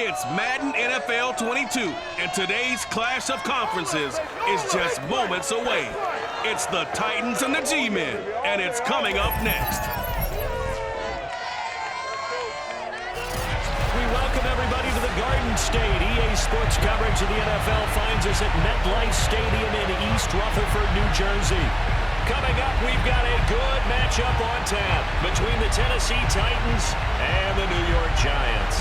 It's Madden NFL 22, and today's clash of conferences is just moments away. It's the Titans and the G-Men, and it's coming up next. We welcome everybody to the Garden State. EA Sports coverage of the NFL finds us at MetLife Stadium in East Rutherford, New Jersey. Coming up, we've got a good matchup on tap between the Tennessee Titans and the New York Giants.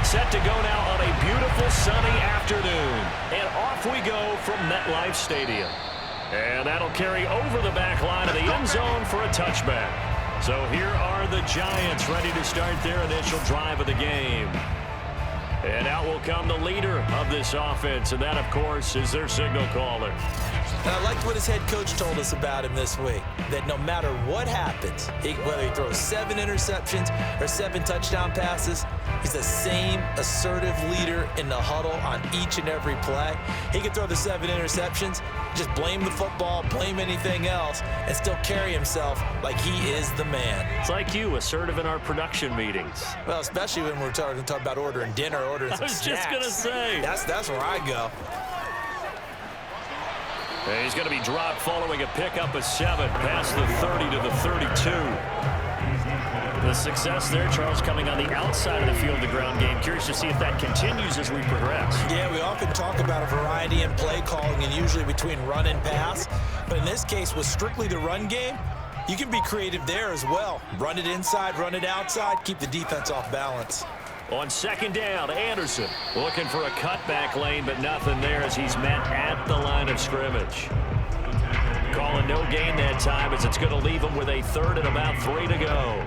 Set to go now on a beautiful sunny afternoon. And off we go from MetLife Stadium. And that'll carry over the back line of the end zone for a touchback. So here are the Giants ready to start their initial drive of the game. And out will come the leader of this offense, and that, of course, is their signal caller. I liked what his head coach told us about him this week, that no matter what happens, whether he throws 7 interceptions or 7 touchdown passes, he's the same assertive leader in the huddle on each and every play. He can throw the 7 interceptions, just blame the football, blame anything else, and still carry himself like he is the man. It's like you, assertive in our production meetings. Well, especially when we're talking about ordering dinner, ordering some snacks. I was just going to say. That's where I go. And he's going to be dropped following a pickup of 7 past the 30 to the 32. The success there, Charles, coming on the outside of the field, the ground game. Curious to see if that continues as we progress. Yeah, we often talk about a variety in play calling and usually between run and pass. But in this case, with strictly the run game, you can be creative there as well. Run it inside, run it outside, keep the defense off balance. On second down, Anderson looking for a cutback lane, but nothing there as he's met at the line of scrimmage. Calling no gain that time as it's going to leave him with a 3rd and about 3 to go.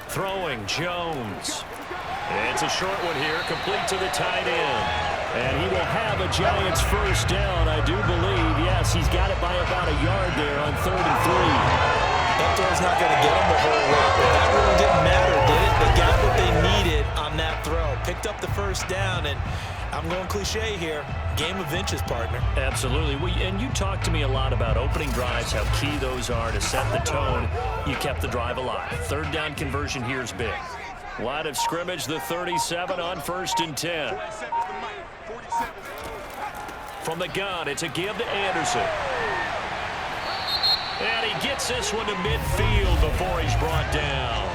Throwing, Jones. It's a short one here, complete to the tight end. And he will have a Giants first down, I do believe. Yes, he's got it by about a yard there on 3rd and 3. That throw's not going to get him a whole lot, but that really didn't matter, did it? They got what they needed on that throw. Picked up the first down, and I'm going cliche here. Game of inches, partner. Absolutely. And you talked to me a lot about opening drives, how key those are to set the tone. You kept the drive alive. 3rd down conversion here is big. Line of scrimmage, the 37 on 1st and 10. From the gun, it's a give to Anderson. And he gets this one to midfield before he's brought down.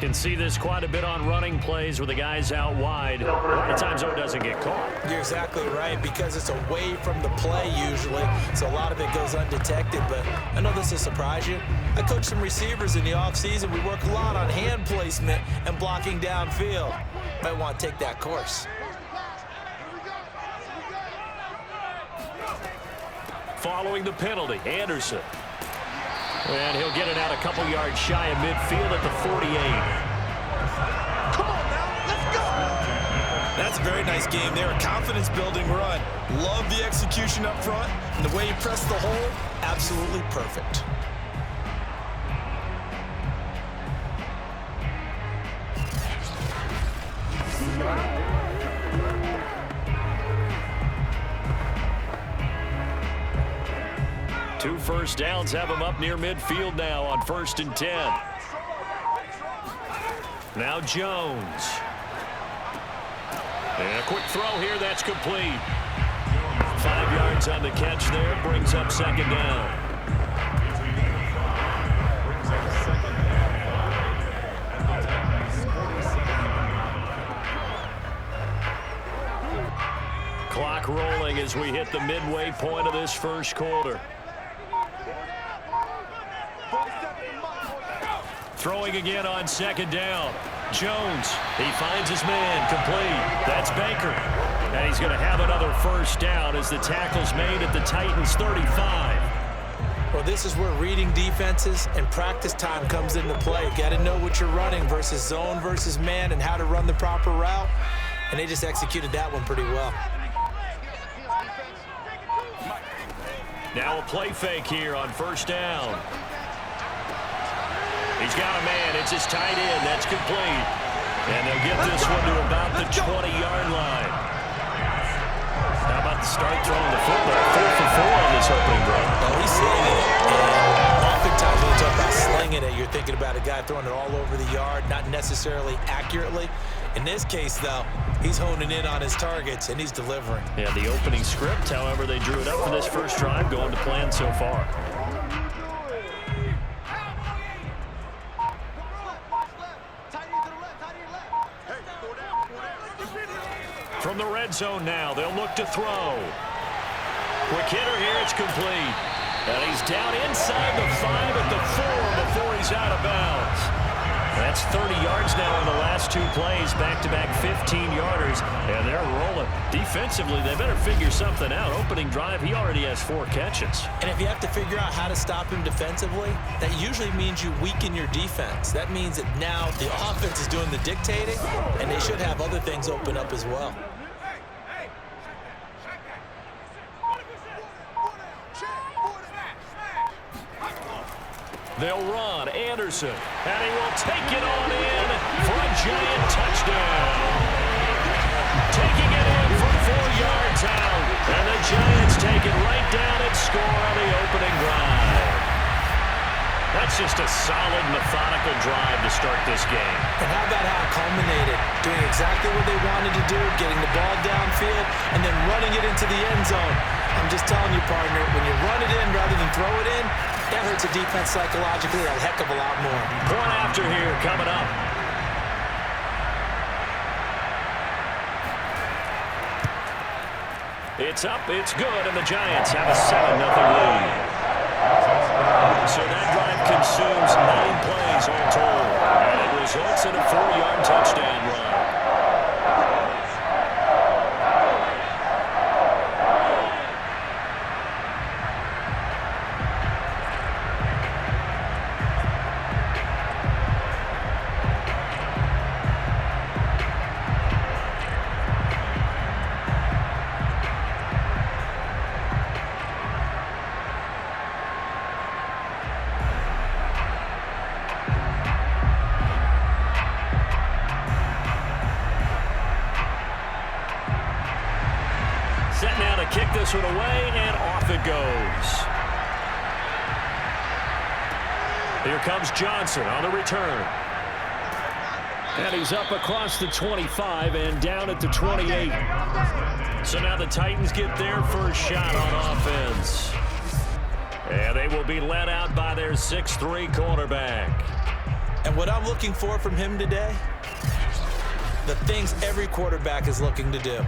Can see this quite a bit on running plays where the guy's out wide. A lot of times, though, it doesn't get caught. You're exactly right, because it's away from the play usually, so a lot of it goes undetected. But I know this will surprise you. I coach some receivers in the offseason. We work a lot on hand placement and blocking downfield. Might want to take that course. Following the penalty, Anderson. And he'll get it out a couple yards shy of midfield at the 48. Come on now, let's go! That's a very nice game there. A confidence-building run. Love the execution up front. And the way he pressed the hole, absolutely perfect. Two first downs have him up near midfield now on 1st and 10. Now Jones. And a quick throw here, that's complete. 5 yards on the catch there, brings up 2nd down. Clock rolling as we hit the midway point of this first quarter. Throwing again on 2nd down. Jones, he finds his man, complete. That's Baker. And he's going to have another first down as the tackle's made at the Titans' 35. Well, this is where reading defenses and practice time comes into play. Got to know what you're running versus zone versus man and how to run the proper route. And they just executed that one pretty well. Now a play fake here on 1st down. He's got a man. It's his tight end. That's complete. And they'll get this one to about the 20-yard line. How about the start throwing the football? 4 for 4 on this opening drive. Oh, he's slinging it. And oftentimes when you talk about slinging it, you're thinking about a guy throwing it all over the yard, not necessarily accurately. In this case, though, he's honing in on his targets, and he's delivering. Yeah, the opening script, however, they drew it up for this first drive, going to plan so far. From the red zone now, they'll look to throw. Quick hitter here, it's complete. And he's down inside the 5 at the 4 before he's out of bounds. That's 30 yards now in the last 2 plays, back-to-back 15-yarders, and they're rolling. Defensively, they better figure something out. Opening drive, he already has 4 catches. And if you have to figure out how to stop him defensively, that usually means you weaken your defense. That means that now the offense is doing the dictating, and they should have other things open up as well. They'll run Anderson, and he will take it on in for a giant touchdown. Taking it in from 4 yards out, and the Giants take it right down and score on the opening drive. That's just a solid, methodical drive to start this game. And how about how it culminated? Doing exactly what they wanted to do, getting the ball downfield, and then running it into the end zone. I'm just telling you, partner, when you run it in rather than throw it in, that hurts a defense psychologically a heck of a lot more. Point after here coming up. It's up, it's good, and the Giants have a 7-0 lead. So that drive consumes 9 plays all told, and it results in a 4-yard touchdown run. Set now to kick this one away, and off it goes. Here comes Johnson on the return. And he's up across the 25 and down at the 28. So now the Titans get their first shot on offense. And they will be led out by their 6'3" quarterback. And what I'm looking for from him today, the things every quarterback is looking to do.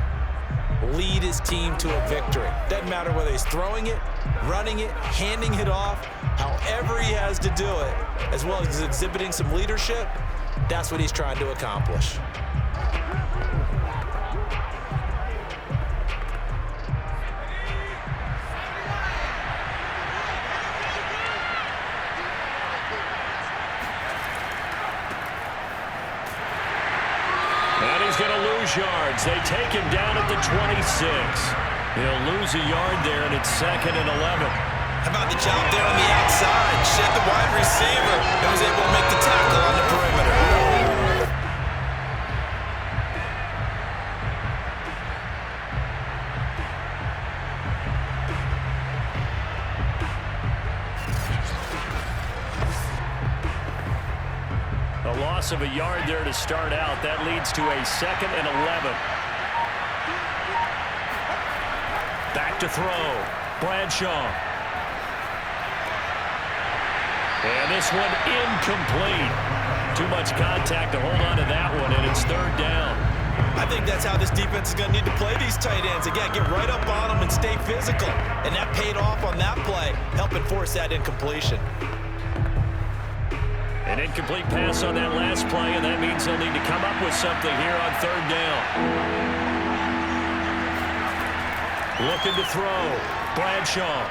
Lead his team to a victory. Doesn't matter whether he's throwing it, running it, handing it off, however he has to do it, as well as exhibiting some leadership, that's what he's trying to accomplish. And he's going to lose yards. They take him down at the 26. He'll lose a yard there, and it's 2nd and 11. How about the job there on the outside? Shed the wide receiver and was able to make the tackle on the perimeter. A loss of a yard there to start out. That leads to a 2nd and 11. Back to throw. Bradshaw. And this one incomplete. Too much contact to hold on to that one, and it's 3rd down. I think that's how this defense is going to need to play these tight ends. Again, get right up on them and stay physical. And that paid off on that play, helping force that incompletion. An incomplete pass on that last play, and that means they'll need to come up with something here on 3rd down. Looking to throw. Bradshaw.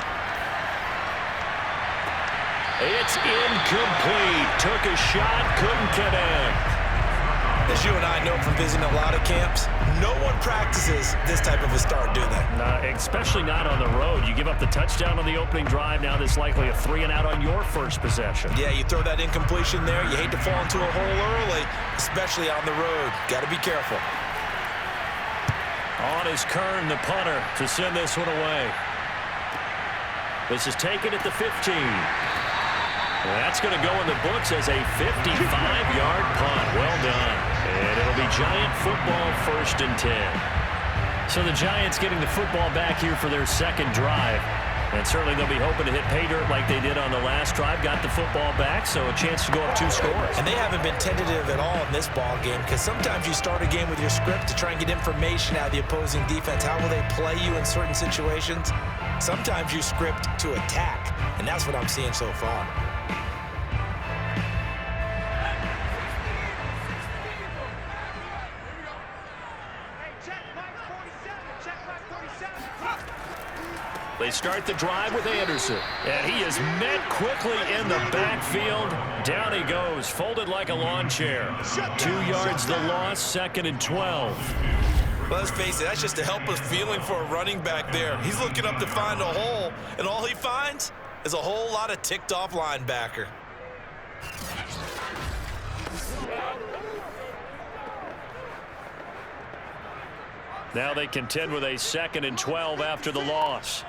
It's incomplete. Took a shot, couldn't connect. As you and I know from visiting a lot of camps, no one practices this type of a start, do they? Especially not on the road. You give up the touchdown on the opening drive. Now there's likely a 3-and-out on your first possession. Yeah, you throw that incompletion there. You hate to fall into a hole early, especially on the road. Got to be careful. On is Kern, the punter, to send this one away. This is taken at the 15. Well, that's going to go in the books as a 55-yard punt. Well done. And it'll be Giant football, 1st and 10. So the Giants getting the football back here for their second drive. And certainly they'll be hoping to hit pay dirt like they did on the last drive. Got the football back, so a chance to go up 2 scores. And they haven't been tentative at all in this ball game, because sometimes you start a game with your script to try and get information out of the opposing defense. How will they play you in certain situations? Sometimes you script to attack, and that's what I'm seeing so far. They start the drive with Anderson. And he is met quickly in the backfield. Down he goes, folded like a lawn chair. 2 yards the loss, 2nd and 12. Let's face it, that's just a helpless feeling for a running back there. He's looking up to find a hole, and all he finds is a whole lot of ticked-off linebacker. Now they contend with a 2nd and 12 after the loss.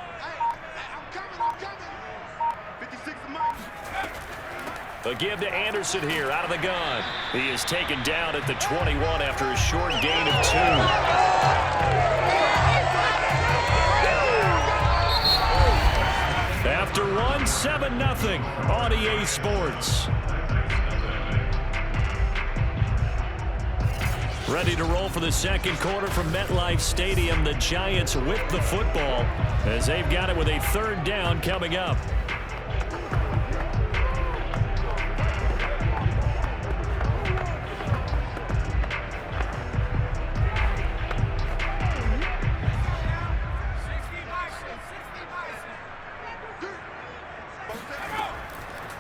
A give to Anderson here out of the gun. He is taken down at the 21 after a short gain of 2. After one, 7-0 on EA Sports. Ready to roll for the second quarter from MetLife Stadium. The Giants with the football as they've got it with a 3rd down coming up.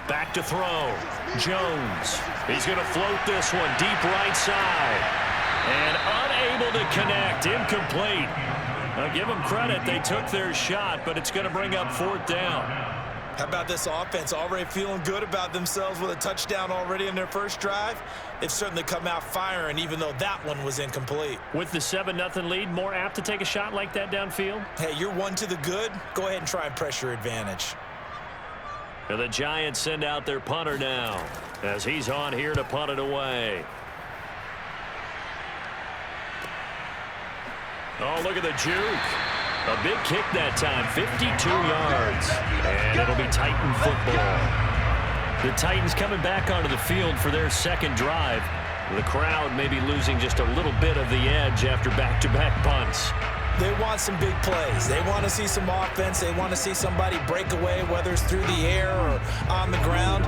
Back to throw. Jones. He's going to float this one deep right side. And unable to connect. Incomplete. Now give them credit. They took their shot, but it's going to bring up 4th down. How about this offense? Already feeling good about themselves with a touchdown already in their first drive. They've certainly come out firing, even though that one was incomplete. With the 7-0 lead, more apt to take a shot like that downfield? Hey, you're one to the good. Go ahead and try and press your advantage. And the Giants send out their punter now as he's on here to punt it away. Oh, look at the juke. A big kick that time, 52 yards. And it'll be Titan football. The Titans coming back onto the field for their second drive. The crowd maybe losing just a little bit of the edge after back-to-back punts. They want some big plays. They want to see some offense. They want to see somebody break away, whether it's through the air or on the ground.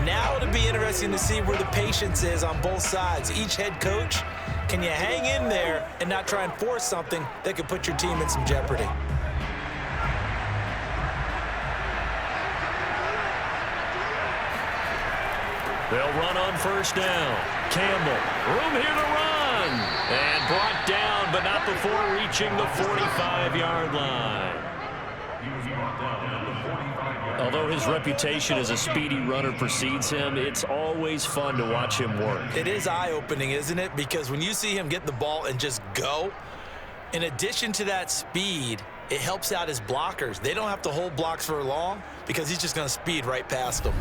Now it'll be interesting to see where the patience is on both sides. Each head coach, can you hang in there and not try and force something that could put your team in some jeopardy? They'll run on 1st down. Campbell, room here to run. And brought down, but not before reaching the 45-yard line. Although his reputation as a speedy runner precedes him, it's always fun to watch him work. It is eye-opening, isn't it? Because when you see him get the ball and just go, in addition to that speed, it helps out his blockers. They don't have to hold blocks for long because he's just going to speed right past them.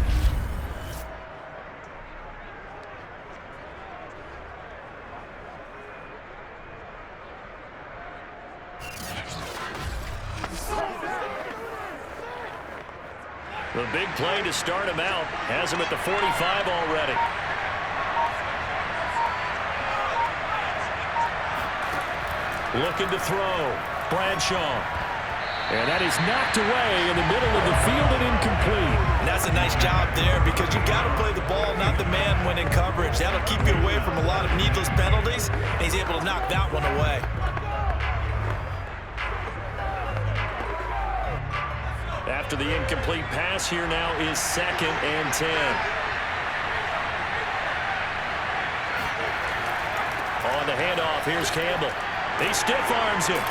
The big play to start him out has him at the 45 already. Looking to throw. Bradshaw. And that is knocked away in the middle of the field and incomplete. And that's a nice job there because you've got to play the ball, not the man when in coverage. That'll keep you away from a lot of needless penalties, and he's able to knock that one away. After the incomplete pass, here now is 2nd and 10. the handoff. Here's Campbell. He stiff arms him.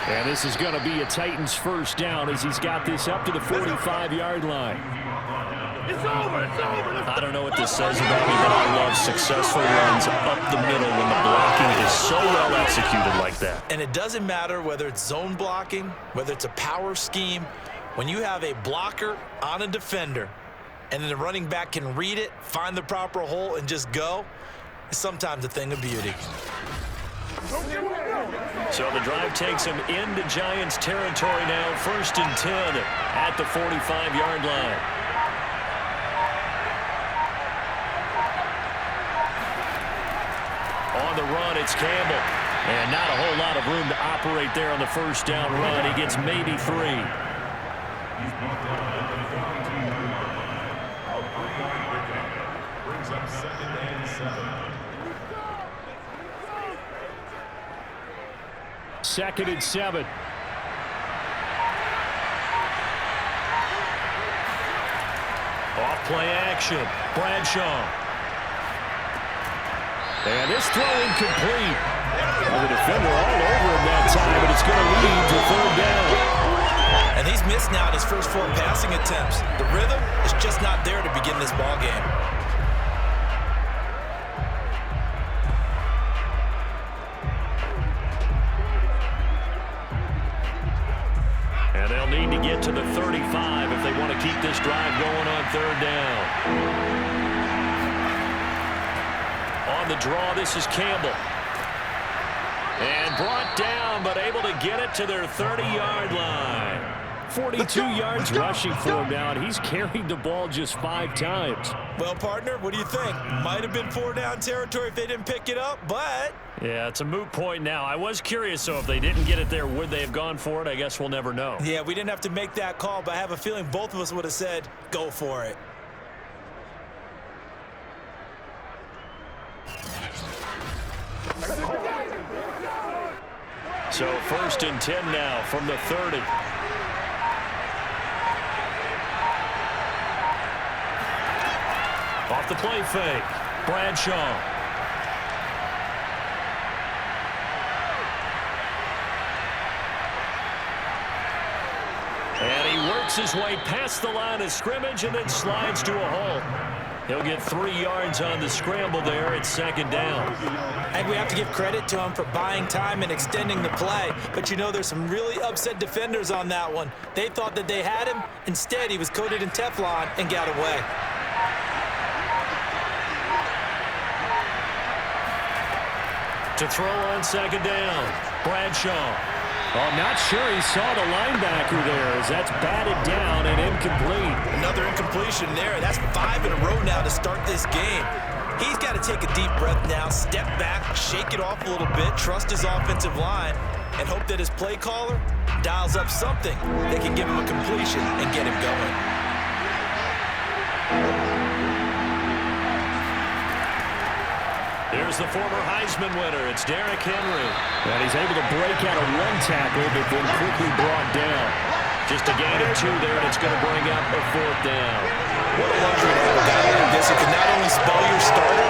And this is going to be a Titans first down as he's got this up to the 45-yard line. It's over. It's over. I don't know what this says about me, but I love successful runs up the middle when the blocking is so well executed like that. And it doesn't matter whether it's zone blocking, whether it's a power scheme. When you have a blocker on a defender and then the running back can read it, find the proper hole, and just go, it's sometimes a thing of beauty. So the drive takes him into Giants territory now, 1st and 10 at the 45-yard line. On the run, it's Campbell. And not a whole lot of room to operate there on the first down run. He gets maybe 3. Brings up 2nd and 7. 2nd and 7. Off play action. Bradshaw. And this throw incomplete. Well, the defender all over him that time, but it's going to lead to 3rd down. And he's missed now his first 4 passing attempts. The rhythm is just not there to begin this ball game. And they'll need to get to the 35 if they want to keep this drive going on 3rd down. On the draw, this is Campbell. And brought down, but able to get it to their 30-yard line. 42 yards rushing for him now, and he's carried the ball just 5 times. Well, partner, what do you think? Might have been 4-down territory if they didn't pick it up, but... Yeah, it's a moot point now. I was curious, so if they didn't get it there, would they have gone for it? I guess we'll never know. Yeah, we didn't have to make that call, but I have a feeling both of us would have said, go for it. So 1st and 10 now from the 30. Off the play fake. Bradshaw. And he works his way past the line of scrimmage and then slides to a hole. He'll get 3 yards on the scramble there. It's 2nd down. And we have to give credit to him for buying time and extending the play. But, you know, there's some really upset defenders on that one. They thought that they had him. Instead, he was coated in Teflon and got away. To throw on 2nd down, Bradshaw. Oh, I'm not sure he saw the linebacker there as that's batted down and incomplete. Another incompletion there. That's 5 in a row now to start this game. He's got to take a deep breath now, step back, shake it off a little bit, trust his offensive line, and hope that his play caller dials up something that can give him a completion and get him going. Here's the former Heisman winner. It's Derrick Henry. And he's able to break out of 1 tackle, but then quickly brought down. Just a gain of 2 there, and it's going to bring up a 4th down. What a luxury to have a guy like this who can not only spell your starter,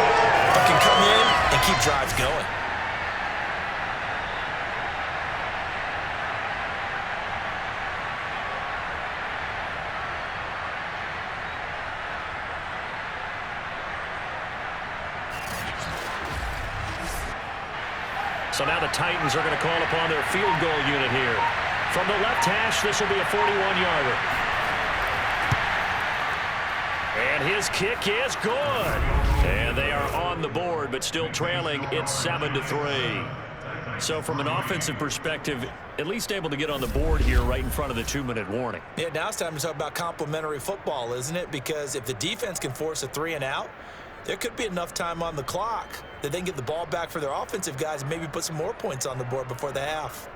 but can come in and keep drives going. So now the Titans are going to call upon their field goal unit here. From the left hash, this will be a 41-yarder. And his kick is good. And they are on the board, but still trailing. It's 7-3. So from an offensive perspective, at least able to get on the board here right in front of the 2-minute warning. Yeah, now it's time to talk about complementary football, isn't it? Because if the defense can force a 3 and out, there could be enough time on the clock that they can get the ball back for their offensive guys and maybe put some more points on the board before the half.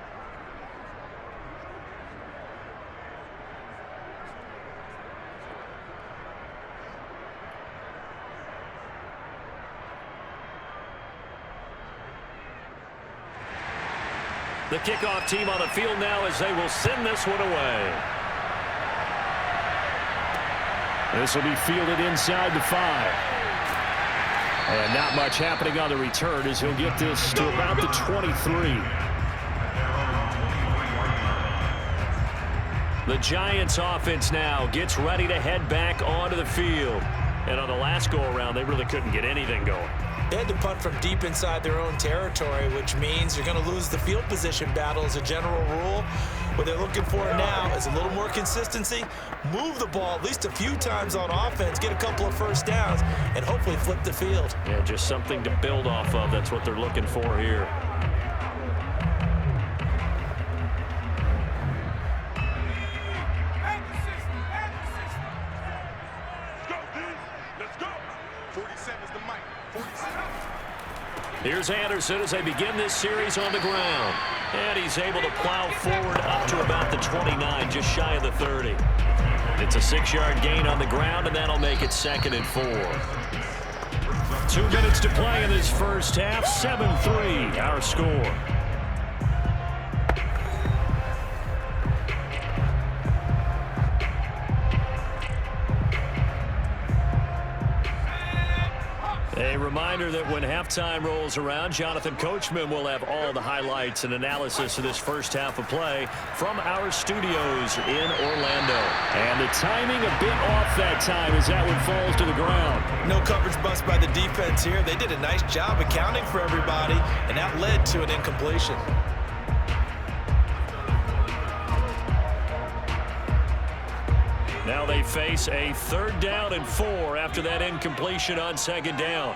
The kickoff team on the field now as they will send this one away. This will be fielded inside the 5. And not much happening on the return as he'll get this to about the 23. The Giants offense now gets ready to head back onto the field. And on the last go-around, they really couldn't get anything going. They had to punt from deep inside their own territory, which means you're going to lose the field position battle as a general rule. What they're looking for now is a little more consistency, move the ball at least a few times on offense, get a couple of first downs, and hopefully flip the field. Yeah, just something to build off of. That's what they're looking for here. Here's Anderson as they begin this series on the ground. And he's able to plow forward up to about the 29, just shy of the 30. It's a 6-yard gain on the ground, and that'll make it 2nd and 4. 2 minutes to play in this first half. 7-3, our score. A reminder that when halftime rolls around, Jonathan Coachman will have all the highlights and analysis of this first half of play from our studios in Orlando. And the timing a bit off that time as that one falls to the ground. No coverage bust by the defense here. They did a nice job accounting for everybody, and that led to an incompletion. Now they face a 3rd down and 4 after that incompletion on 2nd down.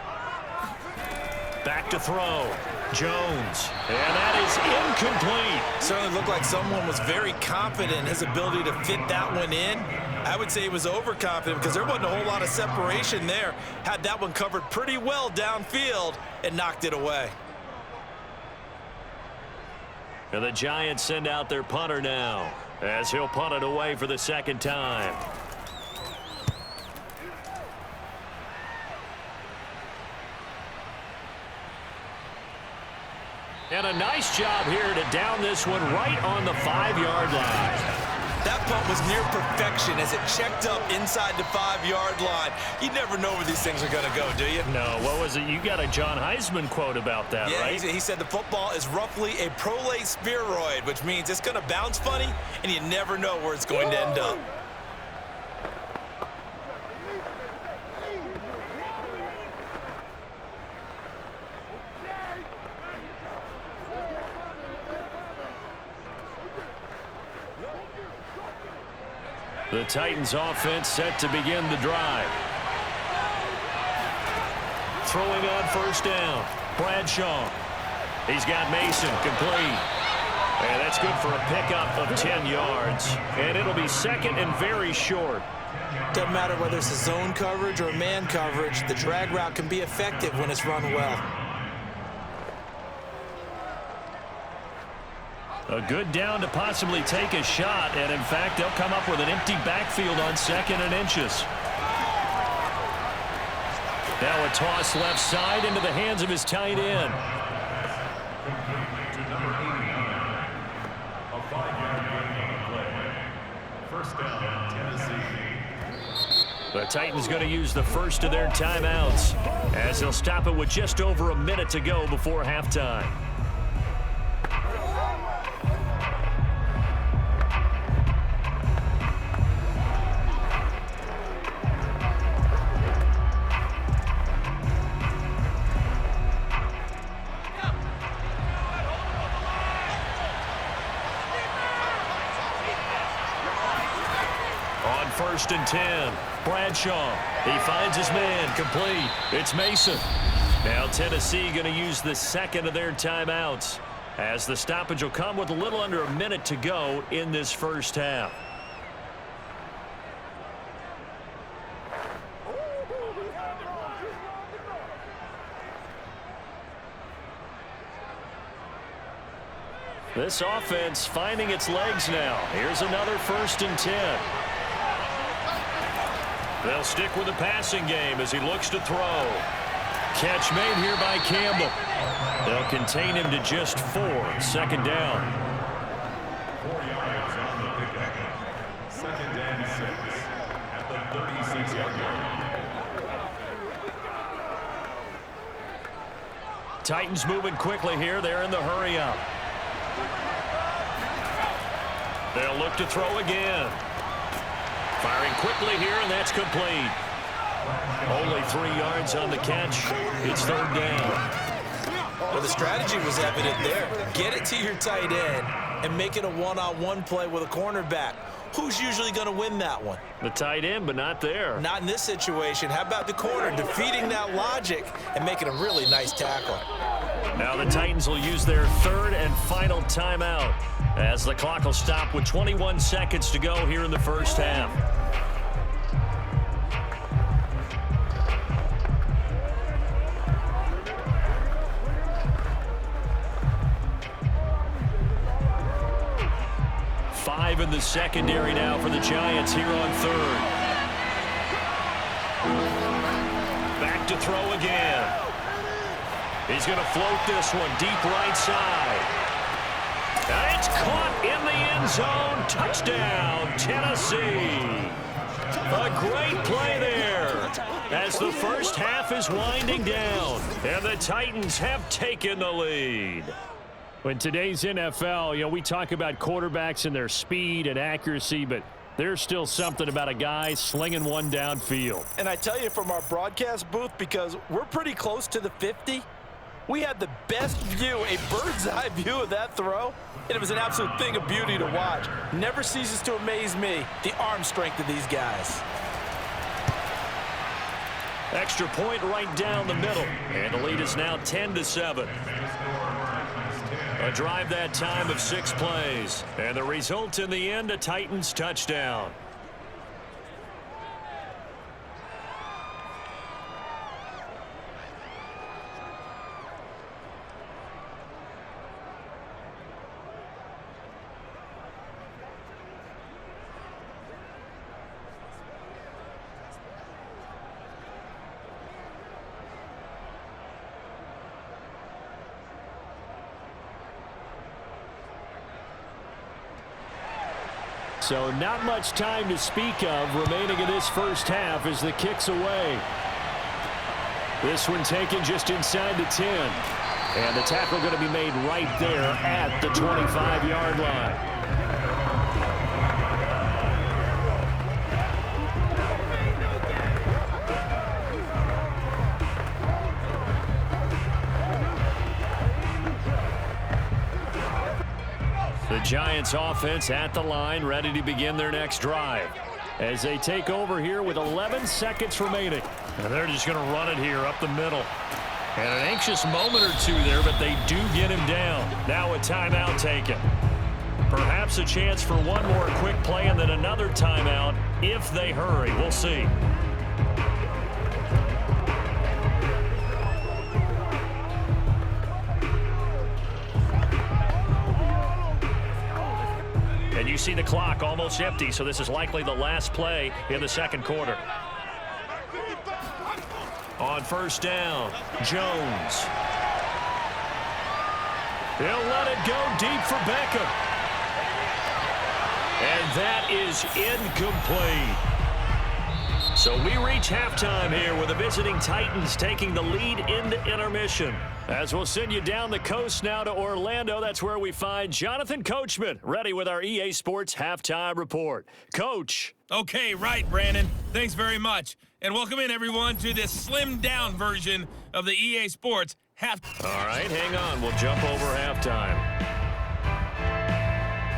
Back to throw. Jones. And that is incomplete. Certainly looked like someone was very confident in his ability to fit that one in. I would say he was overconfident because there wasn't a whole lot of separation there. Had that one covered pretty well downfield and knocked it away. And the Giants send out their punter now, as he'll punt it away for the 2nd time. And a nice job here to down this one right on the 5-yard line. That punt was near perfection as it checked up inside the 5-yard line. You never know where these things are going to go, do you? No, what was it? You got a John Heisman quote about that, yeah, right? He said the football is roughly a prolate spheroid, which means it's going to bounce funny, and you never know where it's going to end up. The Titans offense set to begin the drive. Throwing on 1st down. Bradshaw. He's got Mason complete. And that's good for a pickup of 10 yards. And it'll be 2nd and very short. Doesn't matter whether it's a zone coverage or man coverage, the drag route can be effective when it's run well. A good down to possibly take a shot, and in fact, they'll come up with an empty backfield on 2nd and inches. Now a toss left side into the hands of his tight end. A 5-yard gain on the play. 1st down, Tennessee. The Titans going to use the first of their timeouts as they'll stop it with just over a minute to go before halftime. On 1st and 10, Bradshaw. He finds his man, complete. It's Mason. Now Tennessee going to use the 2nd of their timeouts as the stoppage will come with a little under a minute to go in this first half. This offense finding its legs now. Here's another 1st and 10. They'll stick with the passing game as he looks to throw. Catch made here by Campbell. They'll contain him to just 4. 2nd down. 4 yards on the pickup. 2nd and 6 at the 36-yard line. Titans moving quickly here. They're in the hurry up. They'll look to throw again. Firing quickly here, and that's complete. Only 3 yards on the catch. It's third down. Well, the strategy was evident there. Get it to your tight end and make it a one-on-one play with a cornerback. Who's usually going to win that one? The tight end, but not there. Not in this situation. How about the corner defeating that logic and making a really nice tackle? Now the Titans will use their third and final timeout as the clock will stop with 21 seconds to go here in the first half. Five in the secondary now for the Giants here on third. Back to throw again. He's going to float this one deep right side. And it's caught in the end zone. Touchdown, Tennessee. A great play there as the first half is winding down. And the Titans have taken the lead. In today's NFL, we talk about quarterbacks and their speed and accuracy, but there's still something about a guy slinging one downfield. And I tell you, from our broadcast booth, because we're pretty close to the 50, we had the best view, a bird's eye view of that throw, and it was an absolute thing of beauty to watch. Never ceases to amaze me, the arm strength of these guys. Extra point right down the middle, and the lead is now 10-7. A drive that time of 6 plays. And the result in the end, a Titans touchdown. So not much time to speak of remaining in this first half as the kick's away. This one taken just inside the 10. And the tackle going to be made right there at the 25-yard line. The Giants offense at the line, ready to begin their next drive as they take over here with 11 seconds remaining. And they're just going to run it here up the middle. And an anxious moment or two there, but they do get him down. Now a timeout taken. Perhaps a chance for one more quick play and then another timeout if they hurry. We'll see. And you see the clock almost empty, so this is likely the last play in the second quarter. On first down, Jones. He'll let it go deep for Beckham. And that is incomplete. So we reach halftime here with the visiting Titans taking the lead into intermission. As we'll send you down the coast now to Orlando, that's where we find Jonathan Coachman, ready with our EA Sports Halftime Report. Coach. Okay, right, Brandon. Thanks very much. And welcome in, everyone, to this slimmed-down version of the EA Sports Halftime. All right, hang on. We'll jump over halftime.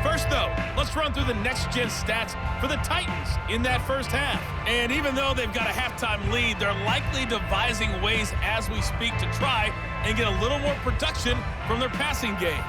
First, though, let's run through the next-gen stats for the Titans in that first half. And even though they've got a halftime lead, they're likely devising ways as we speak to try and get a little more production from their passing game.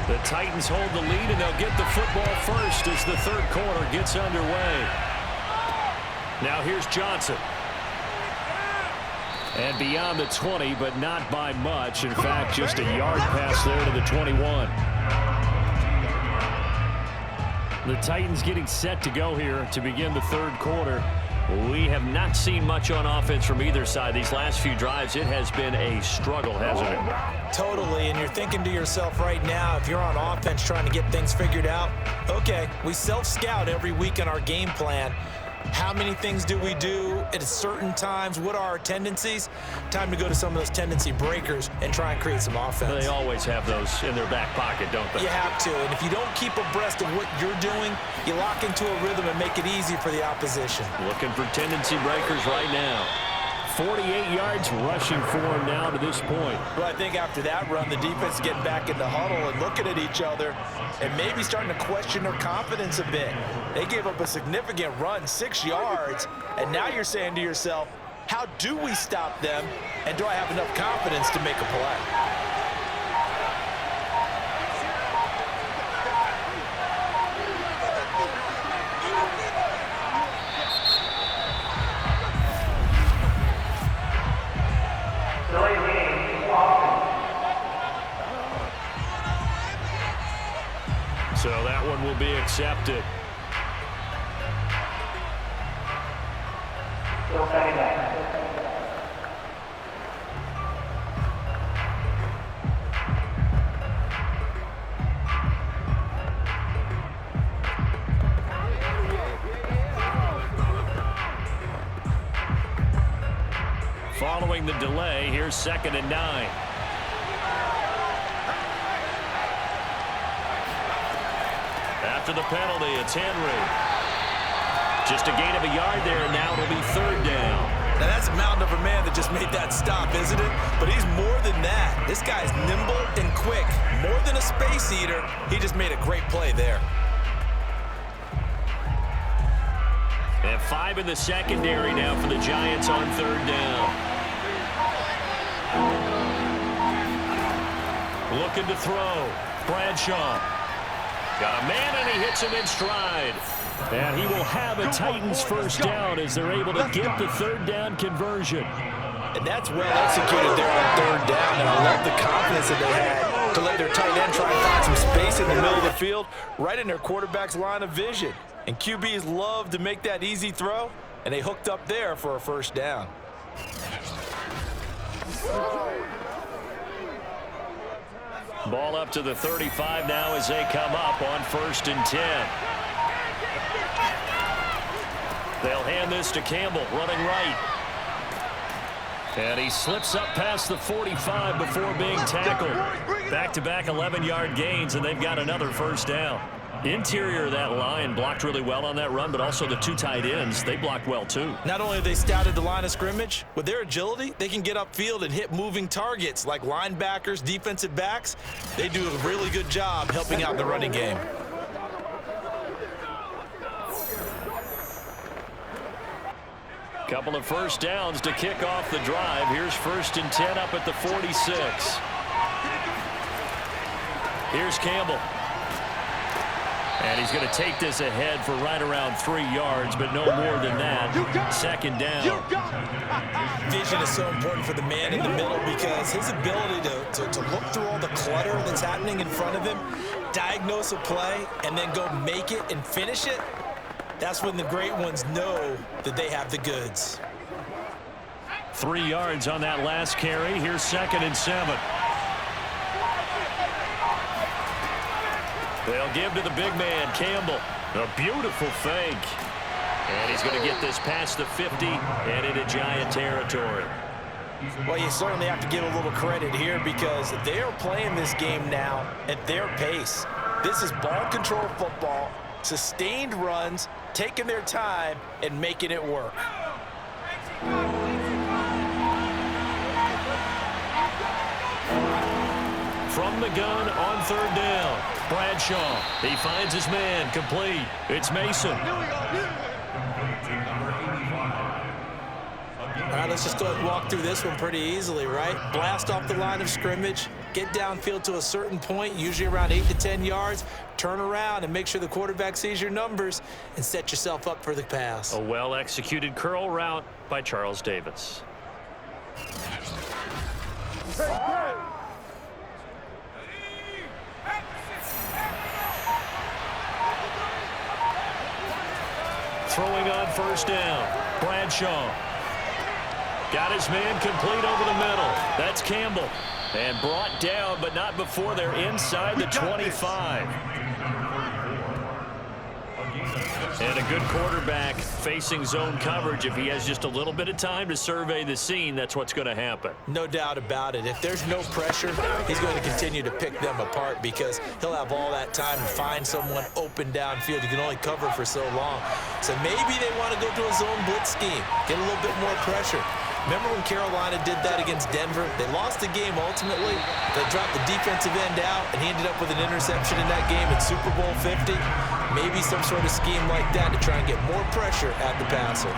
The Titans hold the lead, and they'll get the football first as the third quarter gets underway. Now here's Johnson. And beyond the 20, but not by much. In fact, just a yard pass there to the 21. The Titans getting set to go here to begin the third quarter. We have not seen much on offense from either side. These last few drives, it has been a struggle, hasn't it? Totally, and you're thinking to yourself right now, if you're on offense trying to get things figured out, okay, we self-scout every week on our game plan. How many things do we do at certain times? What are our tendencies? Time to go to some of those tendency breakers and try and create some offense. They always have those in their back pocket, don't they? You have to, and if you don't keep abreast of what you're doing, you lock into a rhythm and make it easy for the opposition. Looking for tendency breakers right now. 48 yards rushing for him now to this point. Well, I think after that run, the defense is getting back in the huddle and looking at each other and maybe starting to question their confidence a bit. They gave up a significant run, 6 yards, and now you're saying to yourself, how do we stop them, and do I have enough confidence to make a play? So that one will be accepted. Following the delay, here's 2nd and 9. After the penalty, it's Henry. Just a gain of a yard there, and now it'll be 3rd down. Now that's a mountain of a man that just made that stop, isn't it? But he's more than that. This guy's nimble and quick. More than a space eater, he just made a great play there. And 5 in the secondary now for the Giants on 3rd down. Looking to throw. Bradshaw. Got a man, and he hits him in stride. And he will have a Titans first down as they're able to get the 3rd down conversion. And that's well executed there on 3rd down, and I love the confidence that they had to let their tight end try and find some space in the middle of the field, right in their quarterback's line of vision. And QBs love to make that easy throw, and they hooked up there for a first down. Ball up to the 35 now as they come up on 1st and 10. They'll hand this to Campbell, running right. And he slips up past the 45 before being tackled. Back-to-back 11-yard gains, and they've got another first down. Interior of that line blocked really well on that run, but also the 2 tight ends, they blocked well too. Not only have they scouted the line of scrimmage, with their agility, they can get upfield and hit moving targets like linebackers, defensive backs. They do a really good job helping out the running game. Couple of first downs to kick off the drive. Here's 1st and 10 up at the 46. Here's Campbell. And he's going to take this ahead for right around 3 yards, but no more than that. 2nd down. Vision is so important for the man in the middle because his ability to look through all the clutter that's happening in front of him, diagnose a play, and then go make it and finish it, that's when the great ones know that they have the goods. 3 yards on that last carry. Here's 2nd and 7. They'll give to the big man, Campbell. A beautiful fake. And he's going to get this past the 50 and into Giant territory. Well, you certainly have to give a little credit here because they're playing this game now at their pace. This is ball control football, sustained runs, taking their time and making it work. From the gun on 3rd down. Bradshaw. He finds his man. Complete. It's Mason. All right, let's just walk through this one pretty easily, right? Blast off the line of scrimmage, get downfield to a certain point, usually around 8 to 10 yards, turn around and make sure the quarterback sees your numbers and set yourself up for the pass. A well-executed curl route by Charles Davis. throwing on first down. Bradshaw. Got his man complete over the middle. That's Campbell. And brought down, but not before they're inside the 25. And a good quarterback facing zone coverage. If he has just a little bit of time to survey the scene, that's what's going to happen. No doubt about it. If there's no pressure, he's going to continue to pick them apart because he'll have all that time to find someone open downfield. You can only cover for so long. So maybe they want to go to a zone blitz scheme, get a little bit more pressure. Remember when Carolina did that against Denver? They lost the game ultimately. They dropped the defensive end out, and he ended up with an interception in that game in Super Bowl 50. Maybe some sort of scheme like that to try and get more pressure at the passer.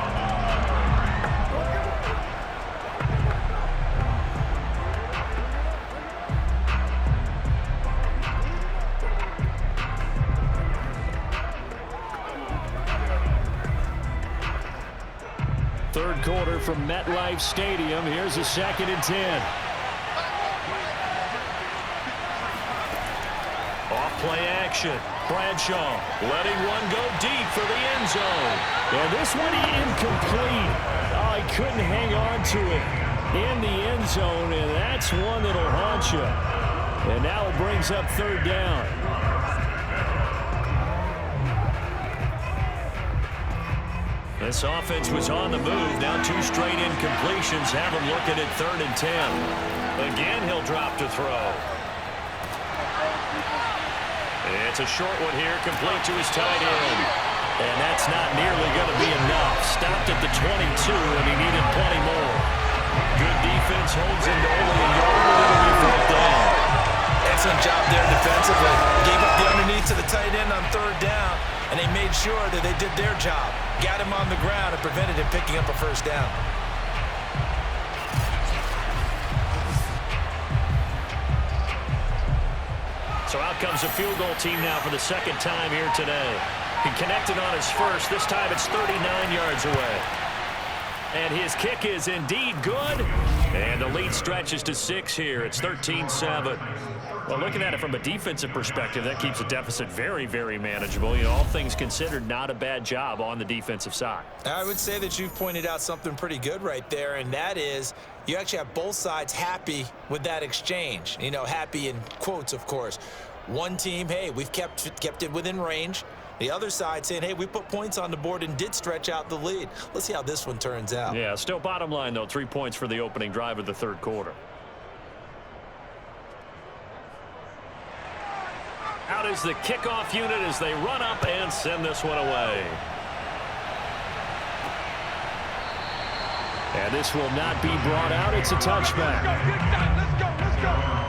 Third quarter from MetLife Stadium. Here's a 2nd and 10. Off play action. Bradshaw letting one go deep for the end zone. And this one incomplete. Oh, he couldn't hang on to it in the end zone, and that's one that'll haunt you. And now it brings up 3rd down. This offense was on the move. Now 2 straight incompletions have him looking at 3rd and 10. Again, he'll drop to throw. It's a short one here, complete to his tight end. And that's not nearly going to be enough. Stopped at the 22, and he needed plenty more. Good defense holds him to only a yard, and it'll be 4th down. Excellent job there defensively. Gave up the underneath to the tight end on 3rd down, and they made sure that they did their job. Got him on the ground and prevented him picking up a 1st down. So out comes a field goal team now for the 2nd time here today. He connected on his first. This time it's 39 yards away. And his kick is indeed good. And the lead stretches to 6 here. It's 13-7. Well, looking at it from a defensive perspective, that keeps the deficit very, very manageable. You know, all things considered, not a bad job on the defensive side. I would say that you've pointed out something pretty good right there, and that is you actually have both sides happy with that exchange. You know, happy in quotes, of course. One team, hey, we've kept it within range. The other side saying, hey, we put points on the board and did stretch out the lead. Let's see how this one turns out. Yeah, still bottom line, though, 3 points for the opening drive of the 3rd quarter. Out is the kickoff unit as they run up and send this one away. And this will not be brought out. It's a touchback. Let's go.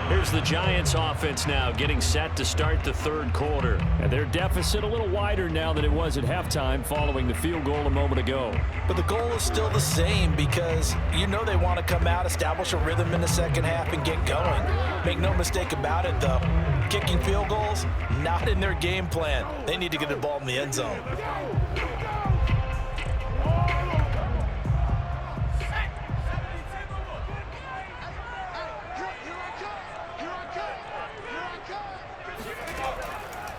Here's the Giants offense now getting set to start the 3rd quarter. And their deficit a little wider now than it was at halftime following the field goal a moment ago. But the goal is still the same because you know they want to come out, establish a rhythm in the 2nd half, and get going. Make no mistake about it, though. Kicking field goals, not in their game plan. They need to get the ball in the end zone.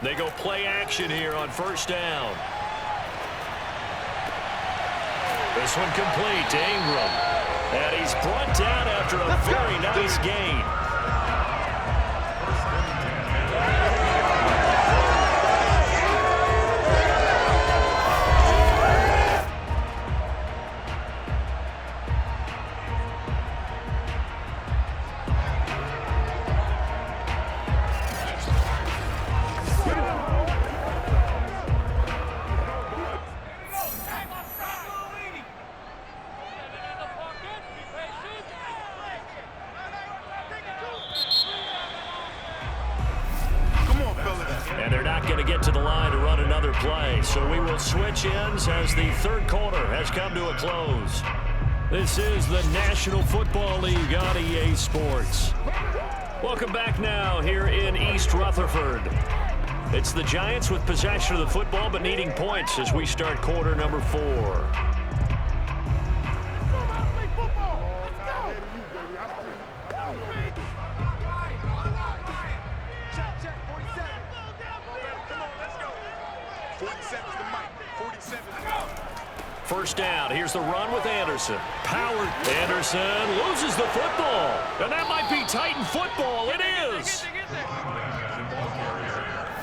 They go play action here on 1st down. This one complete to Ingram. And he's brought down after a very nice gain. And they're not going to get to the line to run another play. So we will switch ends as the 3rd quarter has come to a close. This is the National Football League on EA Sports. Welcome back now here in East Rutherford. It's the Giants with possession of the football but needing points as we start quarter number 4. first down. Here's the run with Anderson. Power. Anderson loses the football. And that might be Titan football. It is.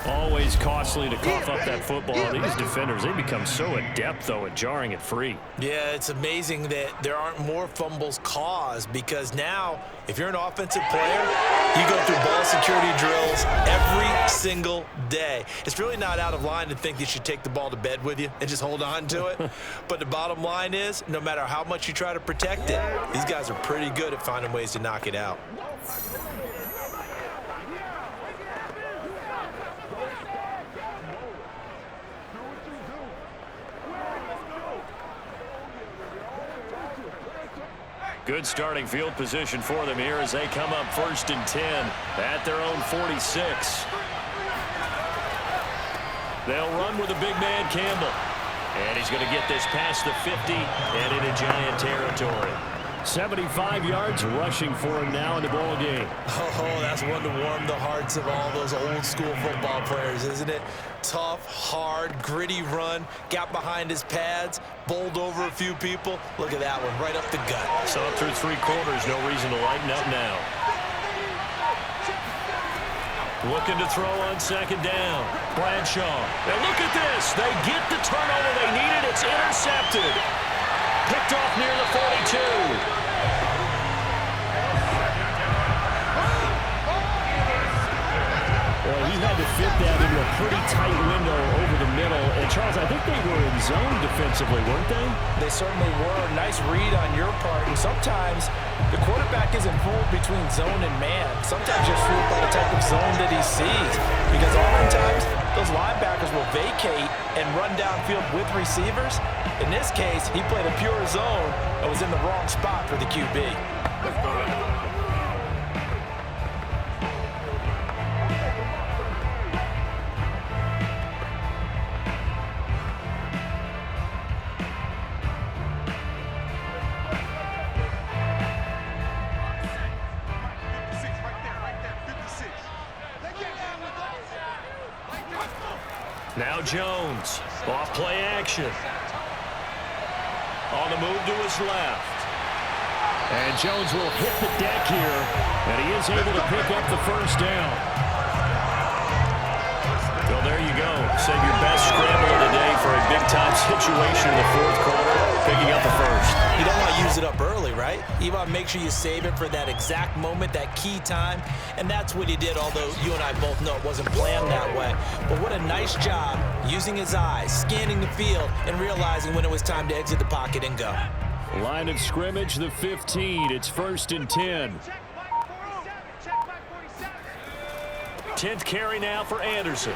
Always costly to cough up that football. These defenders, they become so adept, though, at jarring it free. Yeah, it's amazing that there aren't more fumbles caused, because now, if you're an offensive player, you go through ball security drills every single day. It's really not out of line to think you should take the ball to bed with you and just hold on to it. But the bottom line is, no matter how much you try to protect it, these guys are pretty good at finding ways to knock it out. Good starting field position for them here as they come up 1st and 10 at their own 46. They'll run with a big man, Campbell. And he's going to get this past the 50 and into Giant territory. 75 yards rushing for him now in the ball game. Oh, that's one to warm the hearts of all those old school football players, isn't it? Tough, hard, gritty run, got behind his pads, bowled over a few people. Look at that one, right up the gut. So up through 3 quarters, no reason to lighten up now. Looking to throw on 2nd down. Bradshaw. And look at this. They get the turnover they needed. It's intercepted. Picked off near the 42. Well, he had to fit that into a pretty tight window over the middle. And, Charles, I think they were in zone defensively, weren't they? They certainly were. Nice read on your part. And sometimes the quarterback isn't fooled between zone and man. Sometimes you're fooled by the type of zone that he sees. Because oftentimes, those linebackers will vacate and run downfield with receivers. In this case, he played a pure zone and was in the wrong spot for the QB. Now Jones, off play action. On the move to his left. And Jones will hit the deck here, and he is able to pick up the first down. Well, there you go. Save your best scramble of the day for a big-time situation in the 4th quarter, picking up the first. You don't want to use it up early, right? You want to make sure you save it for that exact moment, that key time, and that's what he did, although you and I both know it wasn't planned that way. But what a nice job using his eyes, scanning the field, and realizing when it was time to exit the pocket and go. Line of scrimmage, the 15. It's 1st and 10. 10th carry now for Anderson.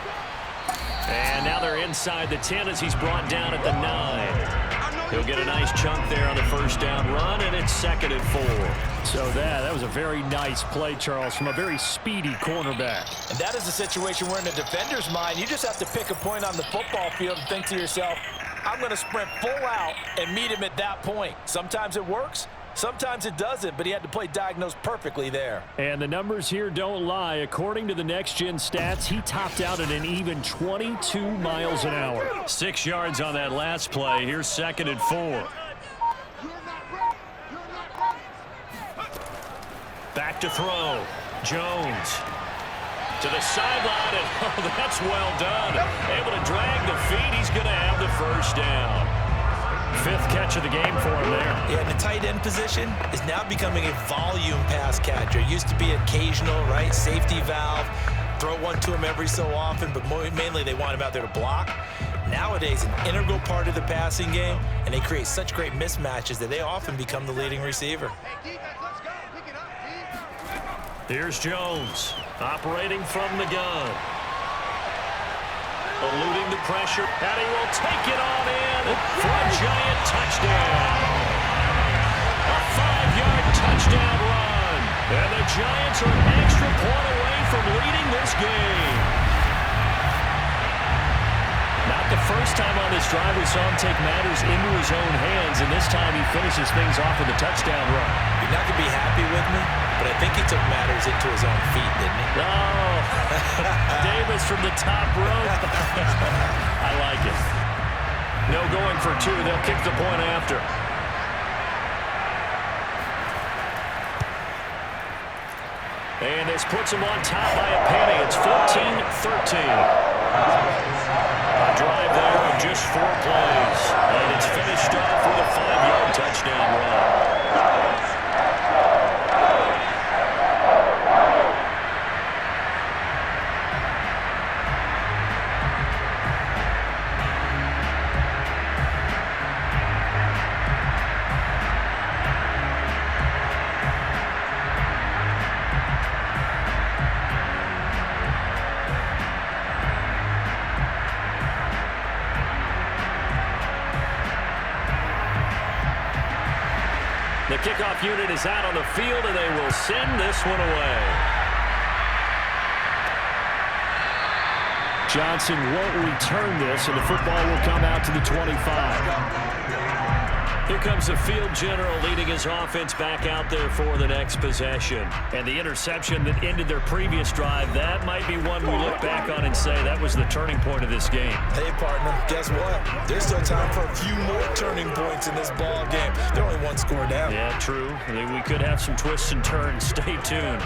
And now they're inside the 10 as he's brought down at the 9. He'll get a nice chunk there on the 1st down run, and it's 2nd and 4. So that was a very nice play, Charles, from a very speedy cornerback. And that is a situation where in the defender's mind, you just have to pick a point on the football field and think to yourself, I'm going to sprint full out and meet him at that point. Sometimes it works. Sometimes it doesn't, but he had to play diagnosed perfectly there. And the numbers here don't lie. According to the next-gen stats, he topped out at an even 22 miles an hour. 6 yards on that last play. Here's 2nd and 4. Back to throw. Jones to the sideline, and oh, that's well done. Able to drag the feet. He's going to have the first down. 5th catch of the game for him there. Yeah, and the tight end position is now becoming a volume pass catcher. It used to be occasional, right? Safety valve, throw one to him every so often, but mainly they want him out there to block. Nowadays, an integral part of the passing game, and they create such great mismatches that they often become the leading receiver. Here's Jones, operating from the gun. Eluding the pressure, and he will take it on in for a Giant touchdown. A 5-yard touchdown run. And the Giants are an extra point away from leading this game. Not the first time on this drive we saw him take matters into his own hands, and this time he finishes things off with a touchdown run. You're not going to be happy with me, but I think he took matters into his own feet, didn't he? Oh, Davis from the top rope. I like it. No going for two. They'll kick the point after. And this puts them on top by a penny. It's 14-13. A drive there of just 4 plays. And it's finished off with a 5-yard touchdown run. The kickoff unit is out on the field, and they will send this one away. Johnson won't return this, and the football will come out to the 25. Here comes the field general leading his offense back out there for the next possession. And the interception that ended their previous drive, that might be one we look back on and say that was the turning point of this game. Hey, partner, guess what? There's still time for a few more turning points in this ball game. They're only 1 score down. Yeah, true. We could have some twists and turns. Stay tuned.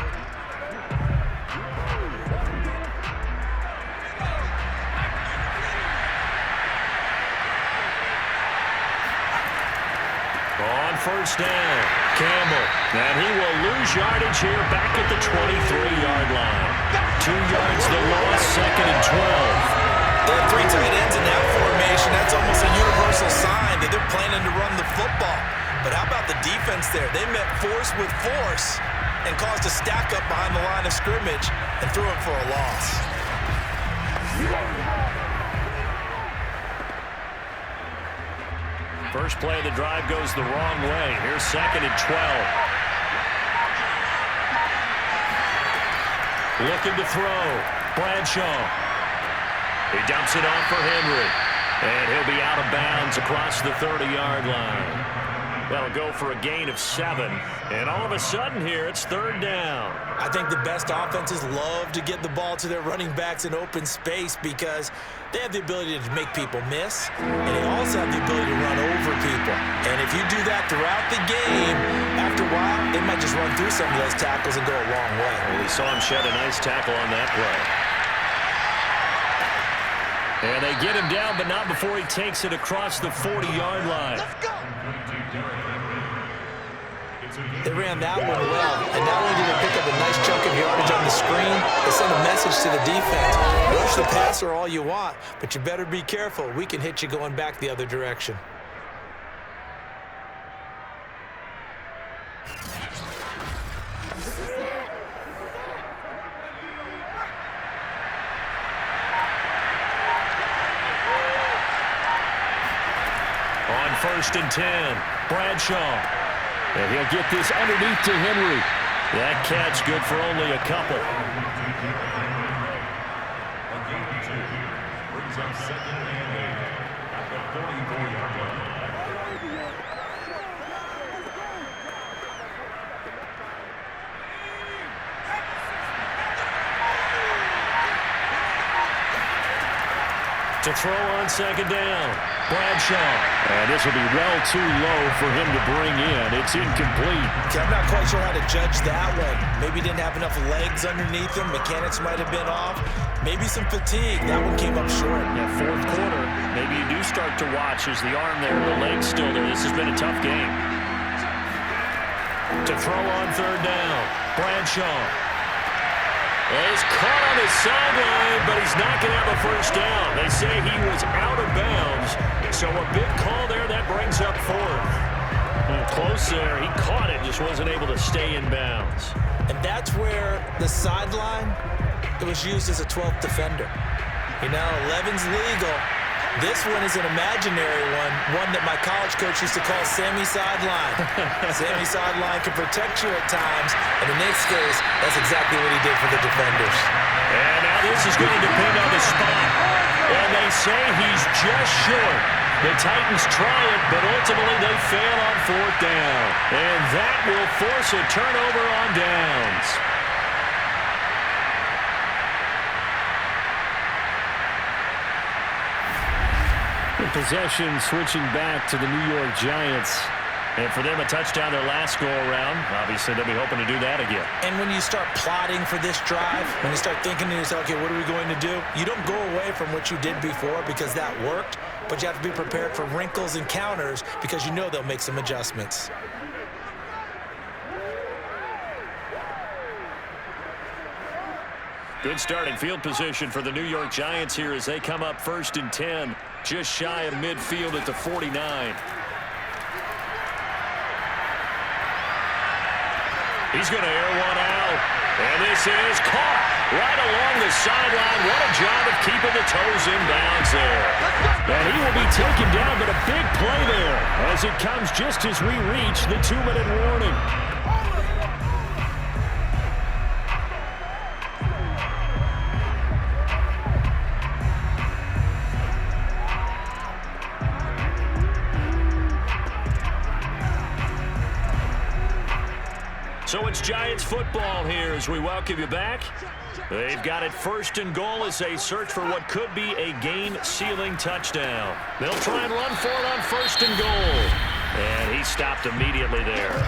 On first down, Campbell. And he will lose yardage here back at the 23-yard line. 2 yards the loss, 2nd and 12. They have 3 tight ends in that formation. That's almost a universal sign that they're planning to run the football. But how about the defense there? They met force with force and caused a stack up behind the line of scrimmage and threw it for a loss. First play of the drive goes the wrong way. Here's 2nd and 12. Looking to throw. Bradshaw. He dumps it off for Henry. And he'll be out of bounds across the 30-yard line. That'll go for a gain of 7. And all of a sudden here, it's 3rd down. I think the best offenses love to get the ball to their running backs in open space because they have the ability to make people miss, and they also have the ability to run over people. And if you do that throughout the game, after a while, they might just run through some of those tackles and go a long way. Well, we saw him shed a nice tackle on that play. And they get him down, but not before he takes it across the 40-yard line. Let's go. They ran that one well, and not only did they pick up a nice chunk of yardage on the screen, they sent a message to the defense. Rush the passer all you want, but you better be careful. We can hit you going back the other direction. On 1st and 10, Bradshaw. And he'll get this underneath to Henry. That catch good for only a couple. A gain of 2 brings up 2nd and 8 at the 44-yard line. To throw on 2nd down, Bradshaw. And this will be well too low for him to bring in. It's incomplete. I'm not quite sure how to judge that one. Maybe he didn't have enough legs underneath him. Mechanics might have been off. Maybe some fatigue. That one came up short. Yeah, 4th quarter. Maybe you do start to watch as the arm there, the leg's still there. This has been a tough game. To throw on 3rd down, Bradshaw. He's caught on his sideline, but he's not going to have a first down. They say he was out of bounds, so a big call there that brings up 4th. Close there. He caught it, just wasn't able to stay in bounds. And that's where the sideline, it was used as a 12th defender. You know, 11's legal. This one is an imaginary one that my college coach used to call Sammy Sideline. Sammy Sideline can protect you at times, and in this case, that's exactly what he did for the defenders. And now this is going to depend on the spot. And they say he's just short. The Titans try it, but ultimately they fail on 4th down. And that will force a turnover on downs. possession switching back to the New York Giants. And for them, a touchdown their last go-around. Obviously, they'll be hoping to do that again. And when you start plotting for this drive, when you start thinking to yourself, okay, what are we going to do? You don't go away from what you did before because that worked, but you have to be prepared for wrinkles and counters because you know they'll make some adjustments. Good starting field position for the New York Giants here as they come up 1st and 10, just shy of midfield at the 49. He's going to air one out, and this is caught right along the sideline. What a job of keeping the toes in bounds there. And he will be taken down, but a big play there as it comes just as we reach the 2-minute warning. So it's Giants football here as we welcome you back. They've got it 1st and goal as they search for what could be a game-sealing touchdown. They'll try and run for it on 1st and goal. And he stopped immediately there.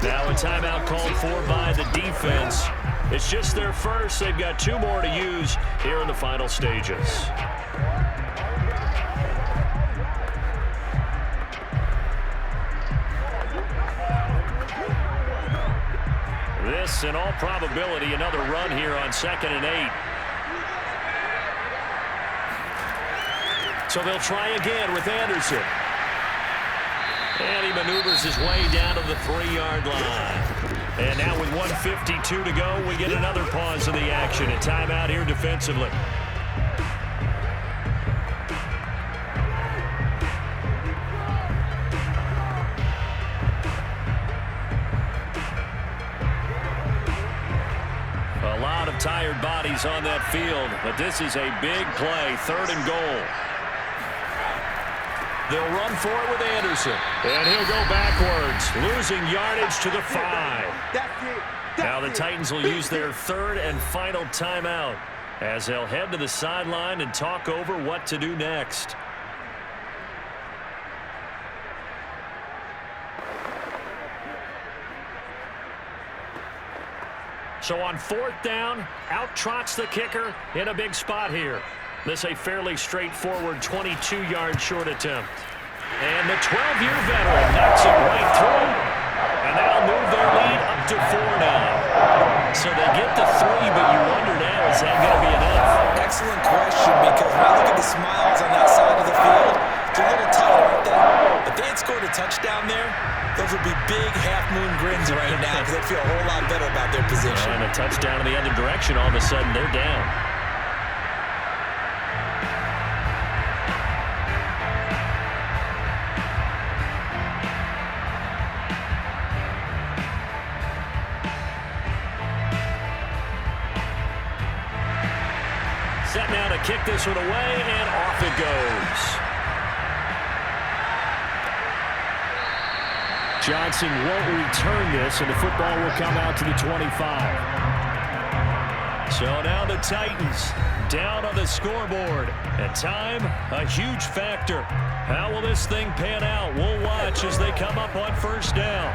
Now a timeout called for by the defense. It's just their first. They've got 2 more to use here in the final stages. This, in all probability, another run here on 2nd and 8. So they'll try again with Anderson. And he maneuvers his way down to the 3-yard line. And now with 1:52 to go, we get another pause in the action. A timeout here defensively. A lot of tired bodies on that field, but this is a big play, 3rd and goal. They'll run for it with Anderson, and he'll go backwards, losing yardage to the 5. Now the Titans will use their 3rd and final timeout as they'll head to the sideline and talk over what to do next. So on 4th down, out trots the kicker in a big spot here. This a fairly straightforward 22-yard short attempt. And the 12-year veteran knocks it right through. And that'll move their lead up to 4 now. So they get to 3, but you wonder now, is that going to be enough? Excellent question, because when you look at the smiles on that side of the field, they're a little tight, aren't they? If they had scored a touchdown there, those would be big half-moon grins right now because they'd feel a whole lot better about their position. And a touchdown in the other direction, all of a sudden they're down. Set now to kick this one away, and off it goes. Johnson won't return this, and the football will come out to the 25. So now the Titans down on the scoreboard. And time, a huge factor. How will this thing pan out? We'll watch as they come up on 1st down.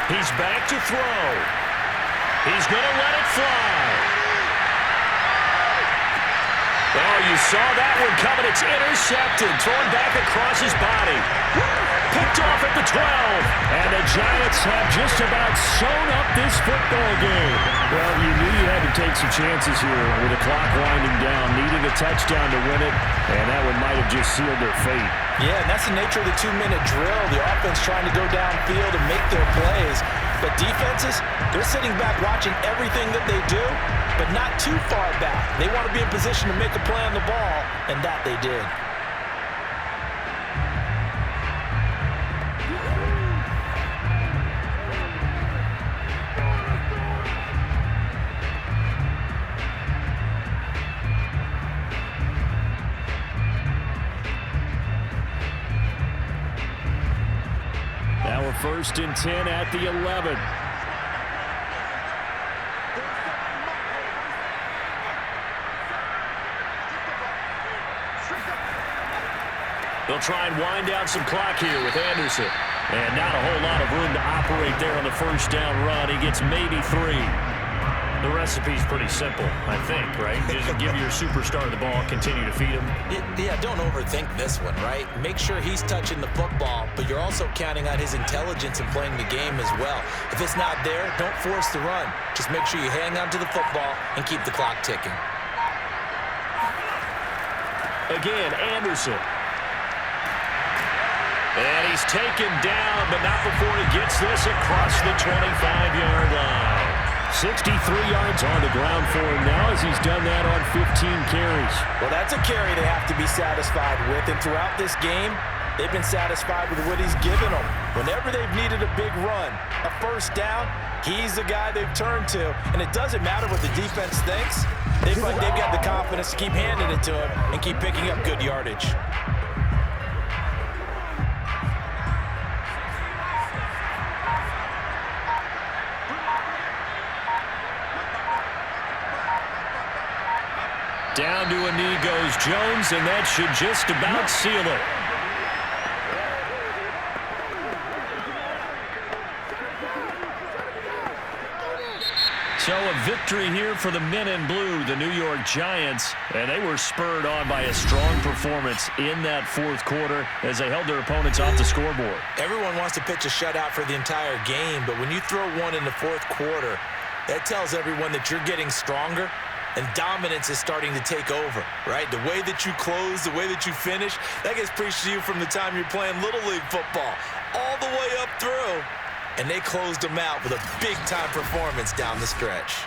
He's back to throw. He's going to let it fly. Oh, you saw that one coming. It's intercepted. Thrown back across his body. Picked off at the 12. And the Giants have just about sewn up this football game. Well, you knew you had to take some chances here with the clock winding down, needing a touchdown to win it, and that one might have just sealed their fate. Yeah, and that's the nature of the 2-minute drill. The offense trying to go downfield and make their plays. But defenses, they're sitting back watching everything that they do, but not too far back. They want to be in position to make a play on the ball, and that they did. 1st and 10 at the 11. They'll try and wind down some clock here with Anderson. And not a whole lot of room to operate there on the first down run. He gets maybe 3. The recipe's pretty simple, I think, right? Just give your superstar the ball, continue to feed him. Yeah, don't overthink this one, right? Make sure he's touching the football, but you're also counting on his intelligence in playing the game as well. If it's not there, don't force the run. Just make sure you hang on to the football and keep the clock ticking. Again, Anderson. And he's taken down, but not before he gets this across the 25-yard line. 63 yards on the ground for him now as he's done that on 15 carries. Well, that's a carry they have to be satisfied with. And throughout this game, they've been satisfied with what he's given them. Whenever they've needed a big run, a first down, he's the guy they've turned to. And it doesn't matter what the defense thinks. They've got the confidence to keep handing it to him and keep picking up good yardage. Down to a knee goes Jones, and that should just about seal it. So a victory here for the men in blue, the New York Giants, and they were spurred on by a strong performance in that 4th quarter as they held their opponents off the scoreboard. Everyone wants to pitch a shutout for the entire game, but when you throw one in the 4th quarter, that tells everyone that you're getting stronger. And dominance is starting to take over, right? The way that you close, the way that you finish, that gets preached to you from the time you're playing Little League football all the way up through. And they closed them out with a big-time performance down the stretch.